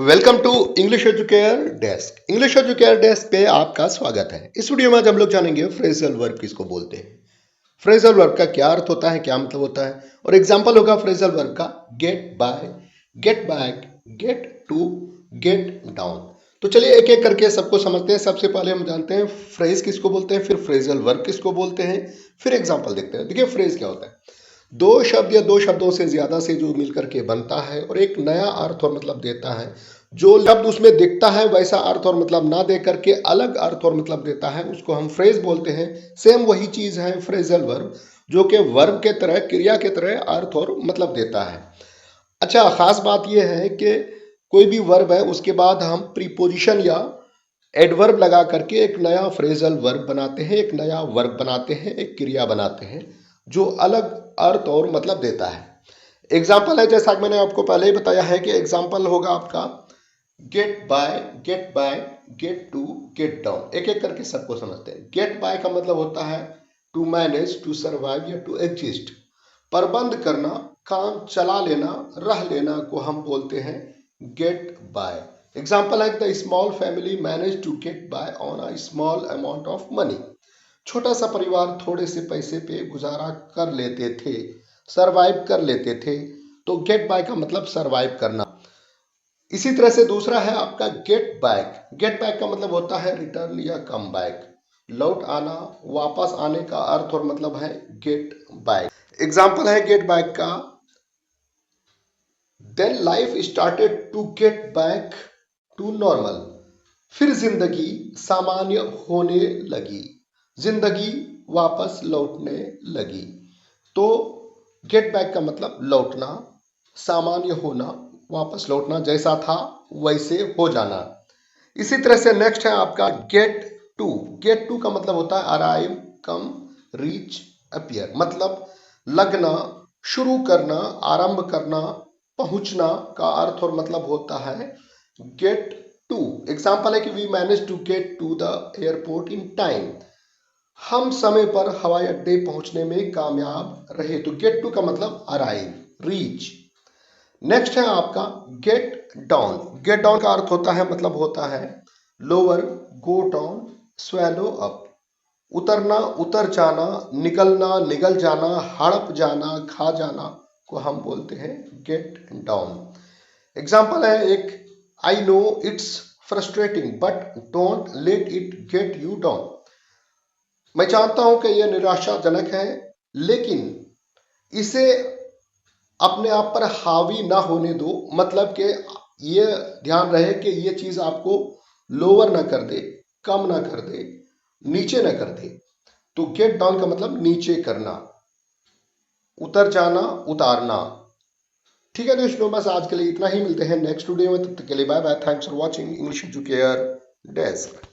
Welcome to English Educare Desk. English Educare Desk पे आपका स्वागत है। इस वीडियो में आज हम लोग जानेंगे फ्रेजल वर्ब किसको बोलते हैं, फ्रेजल वर्ब का क्या अर्थ होता है, क्या मतलब होता है, और एग्जांपल होगा फ्रेजल वर्ब का get by, get back, get to, get down. तो चलिए एक एक करके सबको समझते हैं। सबसे पहले हम जानते हैं फ्रेज किसको बोलते हैं, फिर फ्रेजल वर्ब किसको बोलते हैं, फिर एग्जाम्पल देखते हैं। देखिए फ्रेज क्या होता है, दो शब्द या दो शब्दों से ज्यादा से जो मिलकर के बनता है और एक नया अर्थ और मतलब देता है। जो शब्द उसमें दिखता है वैसा अर्थ और मतलब ना दे करके अलग अर्थ और मतलब देता है, उसको हम फ्रेज बोलते हैं। सेम वही चीज है फ्रेजल वर्ब, जो कि वर्ब के तरह, क्रिया के तरह अर्थ और मतलब देता है। अच्छा, खास बात यह है कि कोई भी वर्ब है उसके बाद हम प्रीपोजिशन या एडवर्ब लगा करके एक नया फ्रेजल वर्ब बनाते हैं, एक नया वर्ब बनाते हैं, एक क्रिया बनाते हैं जो अलग अर्थ और मतलब देता है। एग्जाम्पल है, जैसा कि मैंने आपको पहले ही बताया है कि एग्जाम्पल होगा आपका get by, get back, get to, get down. एक एक करके सबको समझते हैं। गेट बाय का मतलब होता है टू मैनेज, टू सर्वाइव या टू एग्जिस्ट। प्रबंध करना, काम चला लेना, रह लेना को हम बोलते हैं गेट बाय। एग्जाम्पल है the small family manage to get by on a small amount of money. छोटा सा परिवार थोड़े से पैसे पे गुजारा कर लेते थे, सरवाइव कर लेते थे। तो गेट बाय का मतलब सरवाइव करना। इसी तरह से दूसरा है आपका गेट बैक। गेट बैक का मतलब होता है रिटर्न या कम बैक, लौट आना, वापस आने का अर्थ और मतलब है गेट बैक। एग्जाम्पल है गेट बैक का, then life started to get back to normal. फिर जिंदगी सामान्य होने लगी, जिंदगी वापस लौटने लगी। तो गेट बैक का मतलब लौटना, सामान्य होना, वापस लौटना, जैसा था वैसे हो जाना। इसी तरह से नेक्स्ट है आपका गेट टू। गेट टू का मतलब होता है अराइव, कम, रीच, अपीयर। मतलब लगना, शुरू करना, आरंभ करना, पहुंचना का अर्थ और मतलब होता है गेट टू। एग्जाम्पल है कि we manage to get to the airport in time. हम समय पर हवाई अड्डे पहुंचने में कामयाब रहे। तो गेट टू का मतलब अराइव, रीच। नेक्स्ट है आपका गेट डाउन। गेट डाउन का अर्थ होता है, मतलब होता है lower, go down, swallow up. उतरना, उतर जाना, निकलना, निगल जाना, हड़प जाना, खा जाना को हम बोलते हैं गेट डाउन। एग्जाम्पल है एक, I know it's frustrating but don't let it get you down. मैं जानता हूं कि यह निराशाजनक है, लेकिन इसे अपने आप पर हावी ना होने दो। मतलब कि ये ध्यान रहे कि ये चीज आपको लोअर ना कर दे, कम ना कर दे, नीचे ना कर दे। तो गेट डाउन का मतलब नीचे करना, उतर जाना, उतारना। ठीक है दोस्तों, बस आज के लिए इतना ही। मिलते हैं नेक्स्ट वीडियो में, तब तक के लिए bye bye. Thanks for watching English Educare desk.